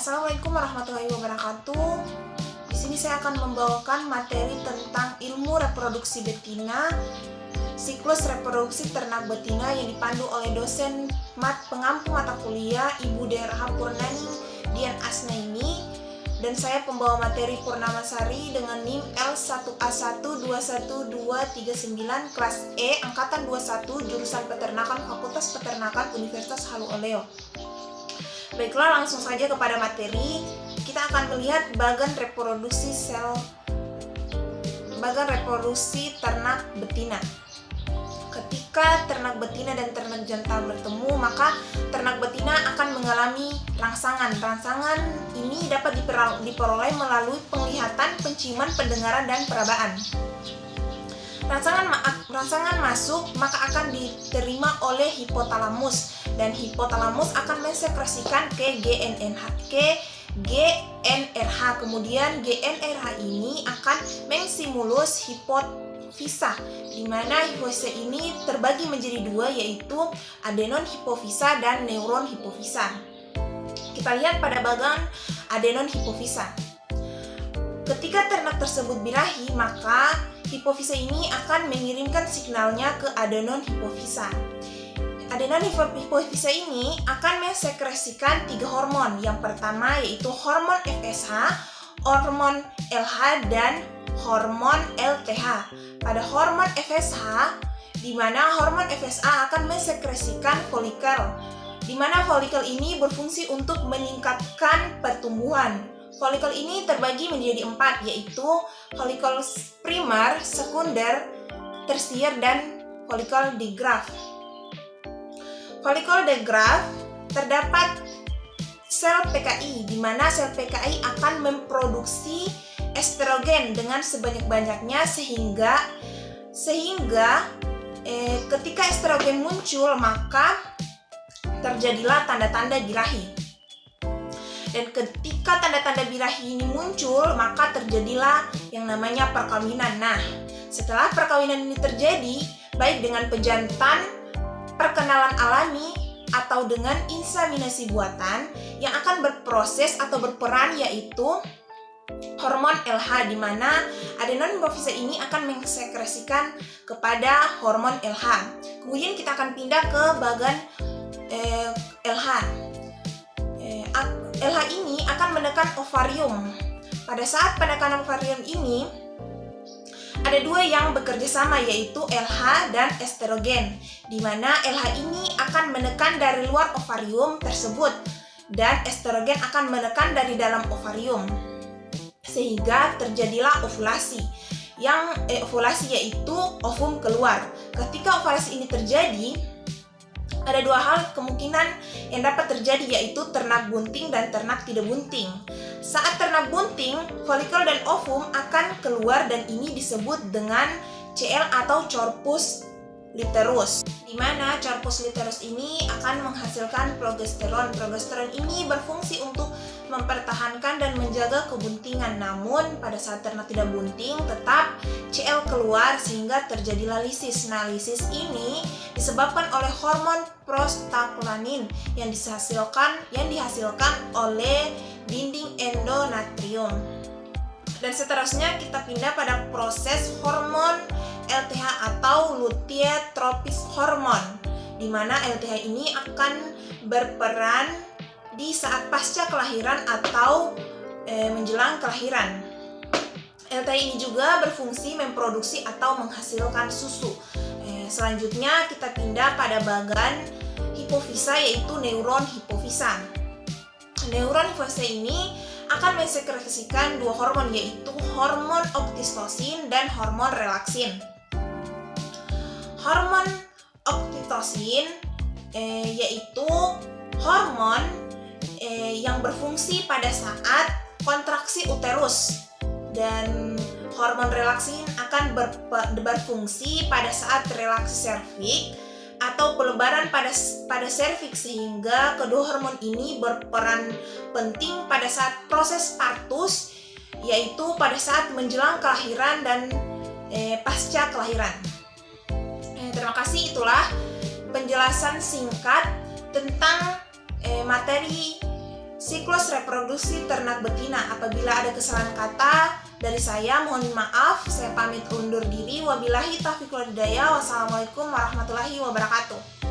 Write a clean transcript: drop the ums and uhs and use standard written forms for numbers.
Assalamualaikum warahmatullahi wabarakatuh. Di sini saya akan membawakan materi tentang ilmu reproduksi betina, siklus reproduksi ternak betina yang dipandu oleh dosen pengampu mata kuliah Ibu DRH Purnani Dian Asnaini, dan saya pembawa materi Purnamasari dengan NIM L1A121239 kelas E angkatan 21 jurusan Peternakan Fakultas Peternakan Universitas Halu Oleo. Baiklah, langsung saja kepada materi. Kita akan melihat bagan reproduksi ternak betina. Ketika ternak betina dan ternak jantan bertemu, maka ternak betina akan mengalami rangsangan. Rangsangan ini dapat diperoleh melalui penglihatan, penciuman, pendengaran, dan perabaan. Rangsangan masuk maka akan diterima oleh hipotalamus, dan hipotalamus akan mensekresikan ke GNRH. Kemudian GNRH ini akan menstimulus hipofisa, di mana hipofisa ini terbagi menjadi dua, yaitu adenon hipofisa dan neuron hipofisa. Kita lihat pada bagan adenon hipofisa. Ketika ternak tersebut birahi, maka hipofisa ini akan mengirimkan signalnya ke adenon hipofisa. Adenon hipofisa ini akan mensekresikan 3 hormon. Yang pertama yaitu hormon FSH, hormon LH, dan hormon LTH. Pada hormon FSH, di mana hormon FSH akan mensekresikan folikel, di mana folikel ini berfungsi untuk meningkatkan pertumbuhan. Folikel ini terbagi menjadi 4, yaitu folikel primer, sekunder, tersier, dan folikel digraf. Folikel digraf terdapat sel PKI, di mana sel PKI akan memproduksi estrogen dengan sebanyak-banyaknya sehingga ketika estrogen muncul maka terjadilah tanda-tanda birahi. Dan ketika tanda-tanda birahi ini muncul, maka terjadilah yang namanya perkawinan. Nah, setelah perkawinan ini terjadi, baik dengan pejantan, perkenalan alami, atau dengan inseminasi buatan, yang akan berproses atau berperan yaitu hormon LH, di mana adenon hipofisa ini akan mensekresikan kepada hormon LH. Kemudian kita akan pindah ke bagan LH. LH ini akan menekan ovarium. Pada saat penekanan ovarium ini, ada 2 yang bekerja sama, yaitu LH dan estrogen, di mana LH ini akan menekan dari luar ovarium tersebut dan estrogen akan menekan dari dalam ovarium, sehingga terjadilah ovulasi. Ovulasi yaitu ovum keluar. Ketika ovulasi ini terjadi, ada 2 hal kemungkinan yang dapat terjadi, yaitu ternak bunting dan ternak tidak bunting. Saat ternak bunting, folikel dan ovum akan keluar, dan ini disebut dengan CL atau corpus luteus, di mana corpus luteus ini akan menghasilkan progesteron. Progesteron ini berfungsi untuk mempertahankan dan menjaga kebuntingan. Namun pada saat ternak tidak bunting, tetap CL keluar sehingga terjadilah lisis. Nah, lisis ini disebabkan oleh hormon prostaglandin yang dihasilkan oleh dinding endometrium. Dan seterusnya kita pindah pada proses hormon LTH atau luteal tropis hormon, di mana LTH ini akan berperan di saat pasca kelahiran atau menjelang kelahiran. LTH ini juga berfungsi memproduksi atau menghasilkan susu. Selanjutnya kita pindah pada bagan hipofisa, yaitu neuron hipofisa. Neuron hipofisa ini akan mensekresikan 2 hormon, yaitu hormon oksitosin dan hormon relaksin. Hormon oksitosin yaitu hormon yang berfungsi pada saat kontraksi uterus, dan hormon relaksin akan berfungsi pada saat relaksi serviks atau pelebaran pada serviks, sehingga kedua hormon ini berperan penting pada saat proses partus, yaitu pada saat menjelang kelahiran dan pasca kelahiran. Terima kasih, itulah penjelasan singkat tentang materi siklus reproduksi ternak betina. Apabila ada kesalahan kata dari saya, mohon maaf. Saya pamit undur diri. Wabillahi taufiq wal hidayah. Wassalamualaikum warahmatullahi wabarakatuh.